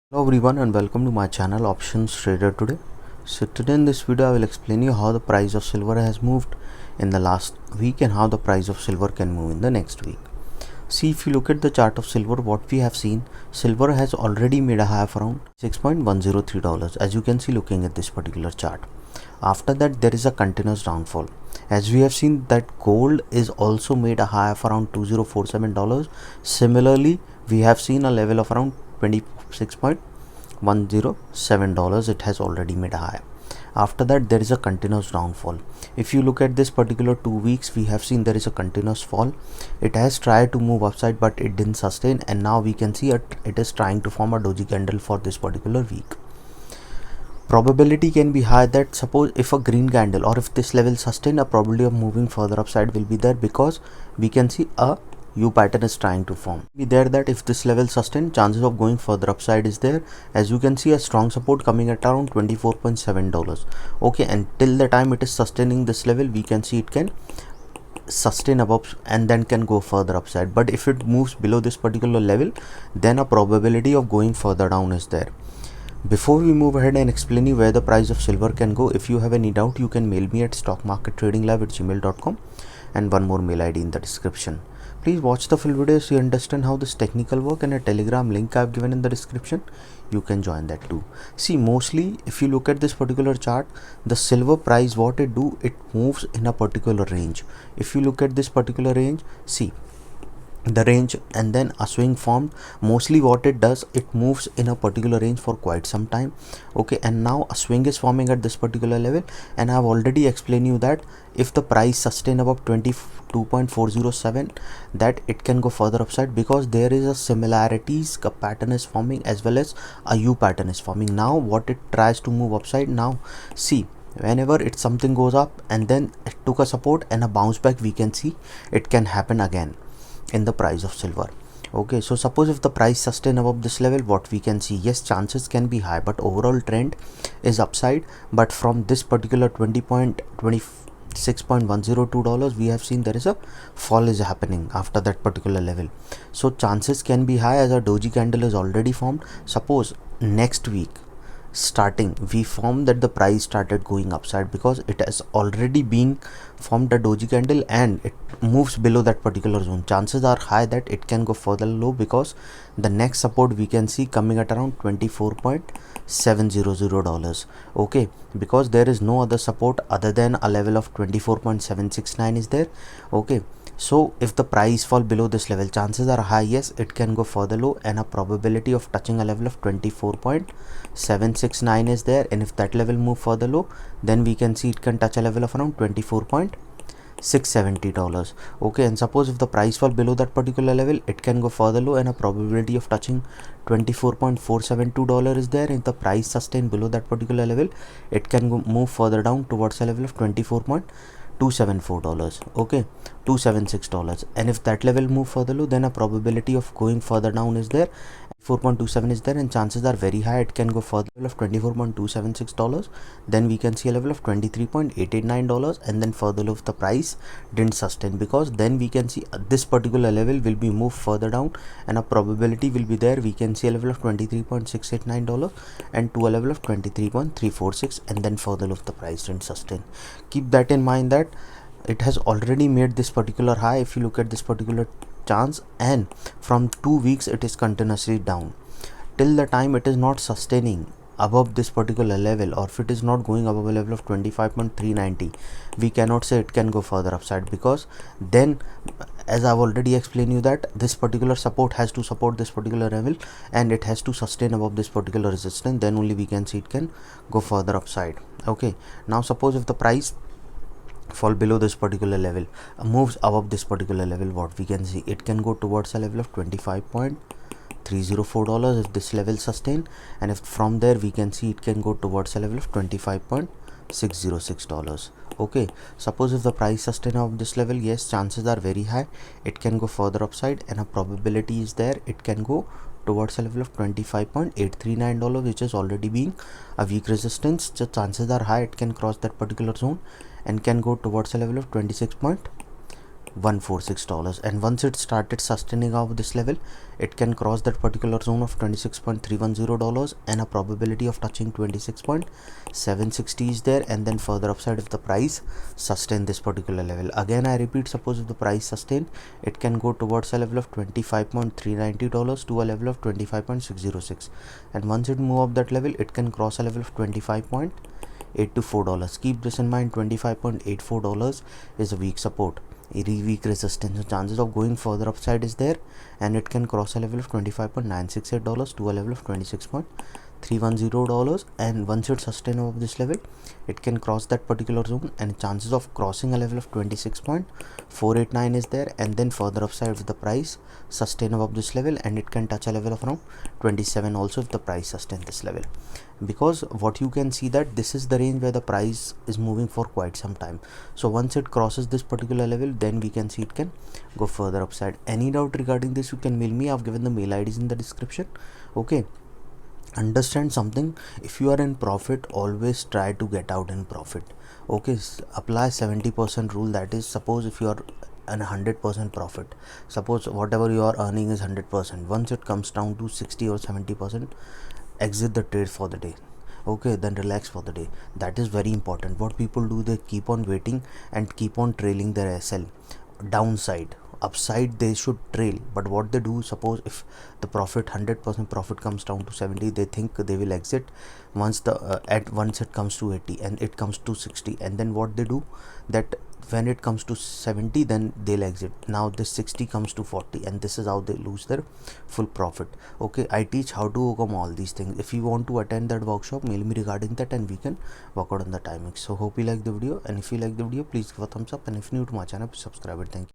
Hello everyone and welcome to my channel Options Trader Today. So today in this video I will explain you how the price of silver has moved in the last week and how the price of silver can move in the next week. See, if you look at the chart of silver, what we have seen, silver has already made a high of around $6.103 as you can see looking at this particular chart. After that there is a continuous downfall. As we have seen that gold is also made a high of around $2047. Similarly, we have seen a level of around $26.107. It has already made a high. After that there is a continuous downfall. If you look at this particular 2 weeks, we have seen there is a continuous fall. It has tried to move upside but it didn't sustain, and now we can see it is trying to form a doji candle for this particular week. Probability can be high that suppose if a green candle or if this level sustain, a probability of moving further upside will be there, because we can see a U pattern is trying to form. Be there that if this level sustain, chances of going further upside is there. As you can see, a strong support coming at around $24.7. Okay, and till the time it is sustaining this level, we can see it can sustain above and then can go further upside. But if it moves below this particular level, then a probability of going further down is there. Before we move ahead and explain you where the price of silver can go, if you have any doubt, you can mail me at stockmarkettradinglab@gmail.com, and one more mail ID in the description. Please watch the full video so you understand how this technical work, and a Telegram link I have given in the description. You can join that too. See, mostly if you look at this particular chart, the silver price, what it do, it moves in a particular range. If you look at this particular range, see the range and then a swing formed. Mostly what it does, it moves in a particular range for quite some time. Okay, and now a swing is forming at this particular level, and I have already explained you that if the price sustain above 22.407, that it can go further upside, because there is a similarities pattern is forming as well as a U pattern is forming. Now what it tries to move upside, now see, whenever it something goes up and then it took a support and a bounce back, we can see it can happen again in the price of silver. Okay, so suppose if the price sustain above this level, what we can see, yes, chances can be high but overall trend is upside. But from this particular $26.102, we have seen there is a fall is happening after that particular level. So chances can be high as a doji candle is already formed. Suppose next week starting we form that the price started going upside, because it has already been formed a doji candle and it moves below that particular zone. Chances are high that it can go further low, because the next support we can see coming at around $24.700. Okay, because there is no other support other than a level of 24.769 is there. Okay, so if the price fall below this level, chances are high, yes, it can go further low, and a probability of touching a level of 24.769 is there. And if that level move further low, then we can see it can touch a level of around $24.670. Okay, and suppose if the price fall below that particular level, it can go further low, and a probability of touching $24.472 is there. If the price sustain below that particular level, it can go move further down towards a level of $24.274. Okay, $276. And if that level move further low, then a probability of going further down is there. 4.27 is there, and chances are very high it can go further of $24.276. Then we can see a level of $23.889, and then further low if the price didn't sustain, because then we can see this particular level will be moved further down, and a probability will be there. We can see a level of $23.689 and to a level of $23.346, and then further low if the price didn't sustain. Keep that in mind that it has already made this particular high. If you look at this particular chance, and from 2 weeks it is continuously down. Till the time it is not sustaining above this particular level, or if it is not going above a level of 25.390, we cannot say it can go further upside, because then, as I've already explained you, that this particular support has to support this particular level and it has to sustain above this particular resistance, then only we can see it can go further upside. Okay, now suppose if the price fall below this particular level, moves above this particular level, what we can see, it can go towards a level of $25.304 if this level sustain, and if from there we can see it can go towards a level of $25.606. Okay, suppose if the price sustain of this level, yes, chances are very high it can go further upside, and a probability is there it can go towards a level of $25.839, which is already being a weak resistance. So chances are high it can cross that particular zone and can go towards a level of 26. $146, and once it started sustaining out this level, it can cross that particular zone of $26.310 and a probability of touching 26.760 is there, and then further upside if the price sustain this particular level. Again I repeat, suppose if the price sustain, it can go towards a level of $25.390 to a level of 25.606, and once it move up that level, it can cross a level of $25.824. Keep this in mind, $25.84 is a weak support, a weak resistance. So chances of going further upside is there, and it can cross a level of $25.968 to a level of $26.310, and once it sustain above this level, it can cross that particular zone, and chances of crossing a level of 26.489 is there, and then further upside with the price sustain above this level, and it can touch a level of around 27 also if the price sustain this level. Because what you can see that this is the range where the price is moving for quite some time. So once it crosses this particular level, then we can see it can go further upside. Any doubt regarding this, you can mail me. I've given the mail IDs in the description. Okay, understand something, if you are in profit, always try to get out in profit. Okay, apply 70% rule. That is, suppose if you are an 100% profit, suppose whatever you are earning is 100%, once it comes down to 60 or 70%, exit the trade for the day. Okay, then relax for the day. That is very important. What people do, they keep on waiting and keep on trailing their SL downside. Upside they should trail, but what they do, suppose if the profit 100% profit comes down to 70, they think they will exit once the once it comes to 80 and it comes to 60, and then what they do, that when it comes to 70, then they'll exit. Now this 60 comes to 40, and this is how they lose their full profit. Okay, I teach how to overcome all these things. If you want to attend that workshop, mail me regarding that and we can work out on the timings. So hope you like the video, and if you like the video, please give a thumbs up, and if new to my channel, please subscribe it. Thank you.